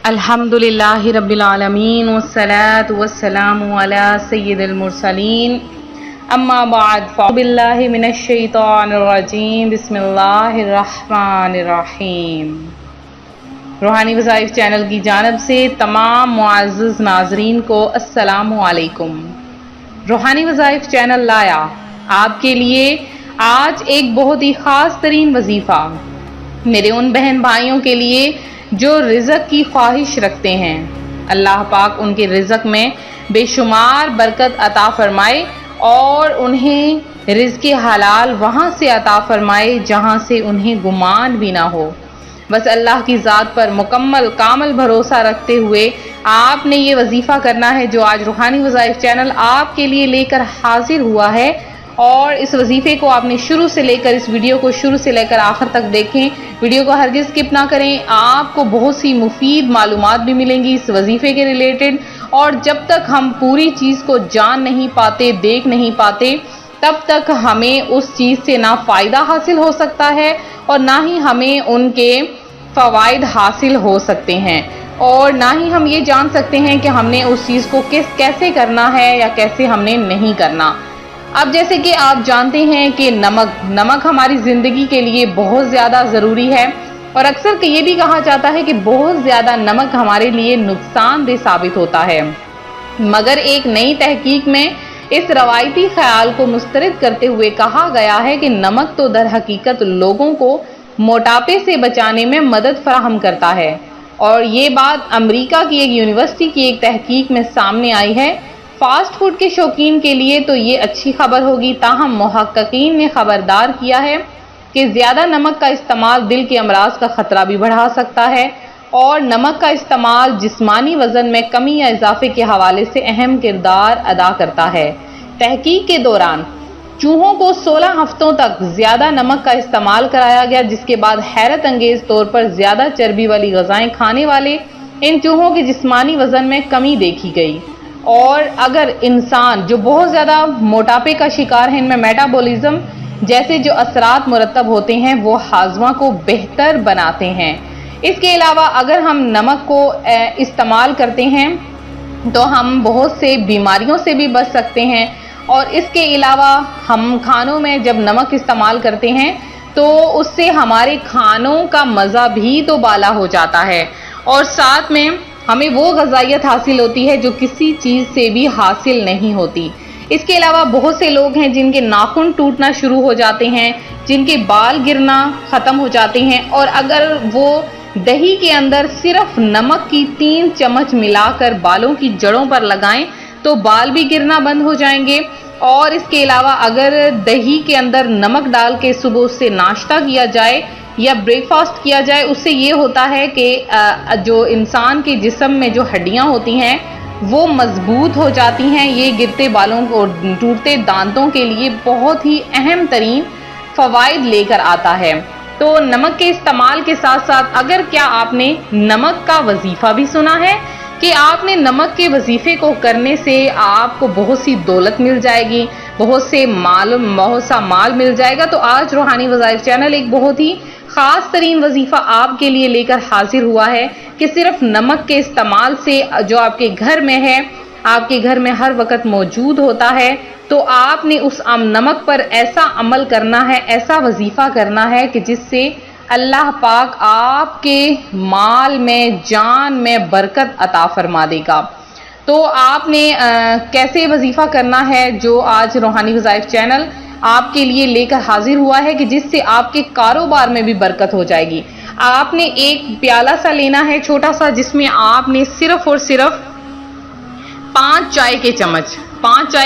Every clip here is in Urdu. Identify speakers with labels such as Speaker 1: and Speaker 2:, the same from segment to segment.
Speaker 1: الحمدللہ رب العالمین والصلاة والسلام علی سید المرسلین اما بعد فاعوذ باللہ من الشیطان الرجیم بسم اللہ الرحمن الرحیم۔ روحانی وظائف چینل کی جانب سے تمام معزز ناظرین کو السلام علیکم۔ روحانی وظائف چینل لایا آپ کے لیے آج ایک بہت ہی خاص ترین وظیفہ، میرے ان بہن بھائیوں کے لیے جو رزق کی خواہش رکھتے ہیں۔ اللہ پاک ان کے رزق میں بے شمار برکت عطا فرمائے اور انہیں رزق حلال وہاں سے عطا فرمائے جہاں سے انہیں گمان بھی نہ ہو۔ بس اللہ کی ذات پر مکمل کامل بھروسہ رکھتے ہوئے آپ نے یہ وظیفہ کرنا ہے جو آج روحانی وظائف چینل آپ کے لیے لے کر حاضر ہوا ہے، اور اس وظیفے کو آپ نے شروع سے لے کر اس ویڈیو کو شروع سے لے کر آخر تک دیکھیں۔ ویڈیو کو ہرگز اسکپ نہ کریں، آپ کو بہت سی مفید معلومات بھی ملیں گی اس وظیفے کے ریلیٹڈ، اور جب تک ہم پوری چیز کو جان نہیں پاتے، دیکھ نہیں پاتے، تب تک ہمیں اس چیز سے نہ فائدہ حاصل ہو سکتا ہے اور نہ ہی ہمیں ان کے فوائد حاصل ہو سکتے ہیں، اور نہ ہی ہم یہ جان سکتے ہیں کہ ہم نے اس چیز کو کیسے کرنا ہے یا کیسے ہم نے نہیں کرنا۔ اب جیسے کہ آپ جانتے ہیں کہ نمک ہماری زندگی کے لیے بہت زیادہ ضروری ہے، اور اکثر یہ بھی کہا جاتا ہے کہ بہت زیادہ نمک ہمارے لیے نقصان دہ ثابت ہوتا ہے، مگر ایک نئی تحقیق میں اس روایتی خیال کو مسترد کرتے ہوئے کہا گیا ہے کہ نمک تو در حقیقت لوگوں کو موٹاپے سے بچانے میں مدد فراہم کرتا ہے، اور یہ بات امریکہ کی ایک یونیورسٹی کی ایک تحقیق میں سامنے آئی ہے۔ فاسٹ فوڈ کے شوقین کے لیے تو یہ اچھی خبر ہوگی، تاہم محققین نے خبردار کیا ہے کہ زیادہ نمک کا استعمال دل کے امراض کا خطرہ بھی بڑھا سکتا ہے، اور نمک کا استعمال جسمانی وزن میں کمی یا اضافے کے حوالے سے اہم کردار ادا کرتا ہے۔ تحقیق کے دوران چوہوں کو 16 ہفتوں تک زیادہ نمک کا استعمال کرایا گیا، جس کے بعد حیرت انگیز طور پر زیادہ چربی والی غذائیں کھانے والے ان چوہوں کے جسمانی وزن میں کمی دیکھی گئی، اور اگر انسان جو بہت زیادہ موٹاپے کا شکار ہے، ان میں میٹابولزم جیسے جو اثرات مرتب ہوتے ہیں وہ ہاضمہ کو بہتر بناتے ہیں۔ اس کے علاوہ اگر ہم نمک کو استعمال کرتے ہیں تو ہم بہت سے بیماریوں سے بھی بچ سکتے ہیں، اور اس کے علاوہ ہم کھانوں میں جب نمک استعمال کرتے ہیں تو اس سے ہمارے کھانوں کا مزہ بھی تو بالا ہو جاتا ہے، اور ساتھ میں ہمیں وہ غذائیت حاصل ہوتی ہے جو کسی چیز سے بھی حاصل نہیں ہوتی۔ اس کے علاوہ بہت سے لوگ ہیں جن کے ناخن ٹوٹنا شروع ہو جاتے ہیں، جن کے بال گرنا ختم ہو جاتے ہیں، اور اگر وہ دہی کے اندر صرف نمک کی 3 چمچ ملا کر بالوں کی جڑوں پر لگائیں تو بال بھی گرنا بند ہو جائیں گے۔ اور اس کے علاوہ اگر دہی کے اندر نمک ڈال کے صبح اس سے ناشتہ کیا جائے یا بریک فاسٹ کیا جائے، اس سے یہ ہوتا ہے کہ جو انسان کے جسم میں جو ہڈیاں ہوتی ہیں وہ مضبوط ہو جاتی ہیں۔ یہ گرتے بالوں کو ٹوٹتے دانتوں کے لیے بہت ہی اہم ترین فوائد لے کر آتا ہے۔ تو نمک کے استعمال کے ساتھ ساتھ اگر کیا آپ نے نمک کا وظیفہ بھی سنا ہے کہ آپ نے نمک کے وظیفے کو کرنے سے آپ کو بہت سی دولت مل جائے گی، بہت سا مال مل جائے گا، تو آج روحانی وظائف چینل ایک بہت ہی خاص ترین وظیفہ آپ کے لیے لے کر حاضر ہوا ہے کہ صرف نمک کے استعمال سے جو آپ کے گھر میں ہے، آپ کے گھر میں ہر وقت موجود ہوتا ہے، تو آپ نے اس نمک پر ایسا عمل کرنا ہے، ایسا وظیفہ کرنا ہے کہ جس سے اللہ پاک آپ کے مال میں، جان میں برکت عطا فرما دے گا۔ تو آپ نے کیسے وظیفہ کرنا ہے جو آج روحانی وظائف چینل آپ کے لیے لے کر حاضر ہوا ہے کہ جس سے آپ کے کاروبار میں بھی برکت ہو جائے گی۔ آپ نے ایک پیالہ سا لینا ہے چھوٹا سا، جس میں آپ نے صرف اور صرف 5 چائے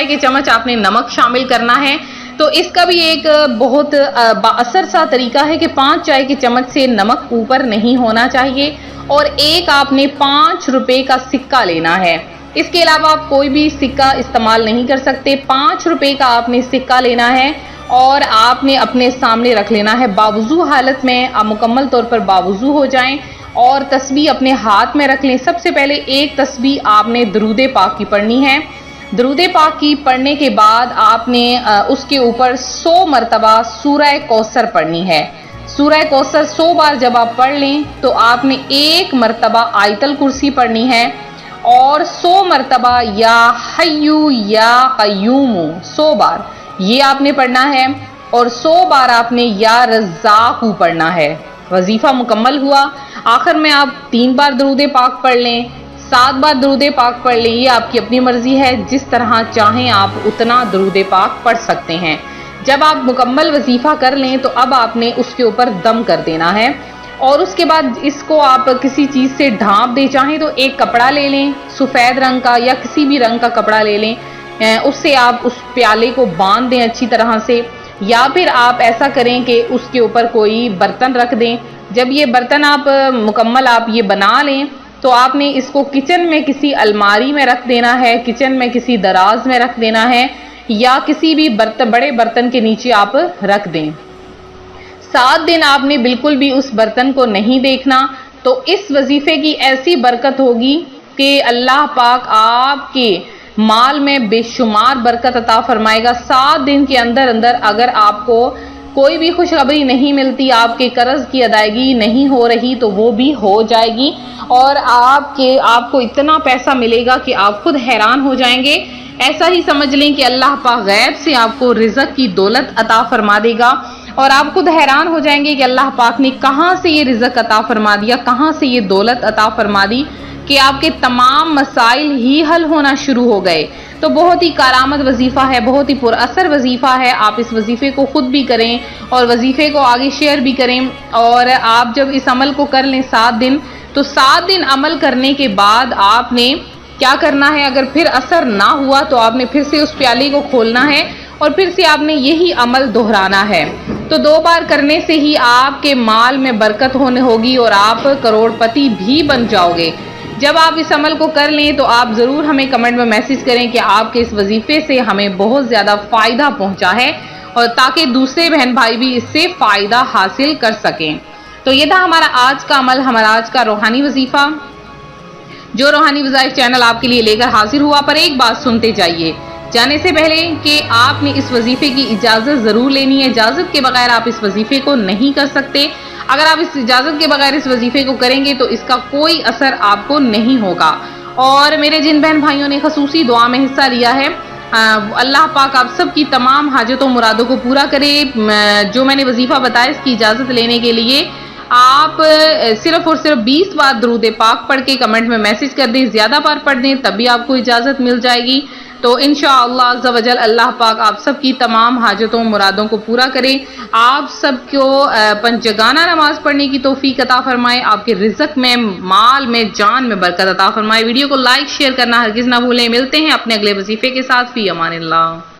Speaker 1: کے چمچ آپ نے نمک شامل کرنا ہے۔ تو اس کا بھی ایک بہت بااثر سا طریقہ ہے کہ 5 چائے کے چمچ سے نمک اوپر نہیں ہونا چاہیے، اور ایک آپ نے 5 روپے کا سکہ لینا ہے۔ اس کے علاوہ آپ کوئی بھی سکہ استعمال نہیں کر سکتے۔ 5 روپے کا آپ نے سکہ لینا ہے اور آپ نے اپنے سامنے رکھ لینا ہے۔ باوضو حالت میں آپ مکمل طور پر باوضو ہو جائیں اور تسبیح اپنے ہاتھ میں رکھ لیں۔ سب سے پہلے ایک تسبیح آپ نے درود پاک کی پڑھنی ہے۔ درود پاک کی پڑھنے کے بعد آپ نے اس کے اوپر 100 مرتبہ سورہ کوثر پڑھنی ہے۔ سورہ کوثر 100 بار جب آپ پڑھ لیں تو آپ نے 1 مرتبہ آیت الکرسی پڑھنی ہے اور 100 مرتبہ یا حیو یا قیوم 100 بار یہ آپ نے پڑھنا ہے اور 100 بار آپ نے یا رزاق پڑھنا ہے۔ وظیفہ مکمل ہوا، آخر میں آپ 3 بار درود پاک پڑھ لیں، 7 بار درود پاک پڑھ لیں، یہ آپ کی اپنی مرضی ہے، جس طرح چاہیں آپ اتنا درود پاک پڑھ سکتے ہیں۔ جب آپ مکمل وظیفہ کر لیں تو اب آپ نے اس کے اوپر دم کر دینا ہے اور اس کے بعد اس کو آپ کسی چیز سے ڈھانپ دیں، چاہیں تو ایک کپڑا لے لیں سفید رنگ کا یا کسی بھی رنگ کا کپڑا لے لیں، اس سے آپ اس پیالے کو باندھ دیں اچھی طرح سے، یا پھر آپ ایسا کریں کہ اس کے اوپر کوئی برتن رکھ دیں۔ جب یہ برتن آپ مکمل آپ یہ بنا لیں تو آپ نے اس کو کچن میں کسی الماری میں رکھ دینا ہے، کچن میں کسی دراز میں رکھ دینا ہے یا کسی بھی بڑے برتن کے نیچے آپ رکھ دیں۔ 7 دن آپ نے بالکل بھی اس برتن کو نہیں دیکھنا، تو اس وظیفے کی ایسی برکت ہوگی کہ اللہ پاک آپ کے مال میں بے شمار برکت عطا فرمائے گا۔ 7 دن کے اندر اگر آپ کو کوئی بھی خوشخبری نہیں ملتی، آپ کے قرض کی ادائیگی نہیں ہو رہی تو وہ بھی ہو جائے گی اور آپ کو اتنا پیسہ ملے گا کہ آپ خود حیران ہو جائیں گے۔ ایسا ہی سمجھ لیں کہ اللہ پاک غیب سے آپ کو رزق کی دولت عطا فرما دے گا اور آپ خود حیران ہو جائیں گے کہ اللہ پاک نے کہاں سے یہ رزق عطا فرما دیا، کہاں سے یہ دولت عطا فرما دی کہ آپ کے تمام مسائل ہی حل ہونا شروع ہو گئے۔ تو بہت ہی کارآمد وظیفہ ہے، بہت ہی پر اثر وظیفہ ہے۔ آپ اس وظیفے کو خود بھی کریں اور وظیفے کو آگے شیئر بھی کریں، اور آپ جب اس عمل کو کر لیں 7 دن، تو 7 دن عمل کرنے کے بعد آپ نے کیا کرنا ہے، اگر پھر اثر نہ ہوا تو آپ نے پھر سے اس پیالے کو کھولنا ہے اور پھر سے آپ نے یہی عمل دہرانا ہے۔ تو 2 بار کرنے سے ہی آپ کے مال میں برکت ہونے ہوگی اور آپ کروڑ پتی بھی بن جاؤ گے۔ جب آپ اس عمل کو کر لیں تو آپ ضرور ہمیں کمنٹ میں میسج کریں کہ آپ کے اس وظیفے سے ہمیں بہت زیادہ فائدہ پہنچا ہے، اور تاکہ دوسرے بہن بھائی بھی اس سے فائدہ حاصل کر سکیں۔ تو یہ تھا ہمارا آج کا عمل، ہمارا آج کا روحانی وظیفہ جو روحانی وظائف چینل آپ کے لیے لے کر حاضر ہوا۔ پر ایک بات سنتے جائیے جانے سے پہلے کہ آپ نے اس وظیفے کی اجازت ضرور لینی ہے، اجازت کے بغیر آپ اس وظیفے کو نہیں کر سکتے۔ اگر آپ اس اجازت کے بغیر اس وظیفے کو کریں گے تو اس کا کوئی اثر آپ کو نہیں ہوگا۔ اور میرے جن بہن بھائیوں نے خصوصی دعا میں حصہ لیا ہے، اللہ پاک آپ سب کی تمام حاجتوں مرادوں کو پورا کرے۔ جو میں نے وظیفہ بتایا اس کی اجازت لینے کے لیے آپ صرف اور صرف 20 بار درود پاک پڑھ کے کمنٹ میں میسج کر دیں، زیادہ بار پڑھ دیں تب بھی آپ کو اجازت مل جائے گی۔ تو انشاءاللہ عز و جل اللہ پاک آپ سب کی تمام حاجتوں مرادوں کو پورا کرے، آپ سب کو پنجگانہ نماز پڑھنے کی توفیق عطا فرمائے، آپ کے رزق میں، مال میں، جان میں برکت عطا فرمائے۔ ویڈیو کو لائک شیئر کرنا ہرگز نہ بھولیں۔ ملتے ہیں اپنے اگلے وظیفے کے ساتھ، فی امان اللہ۔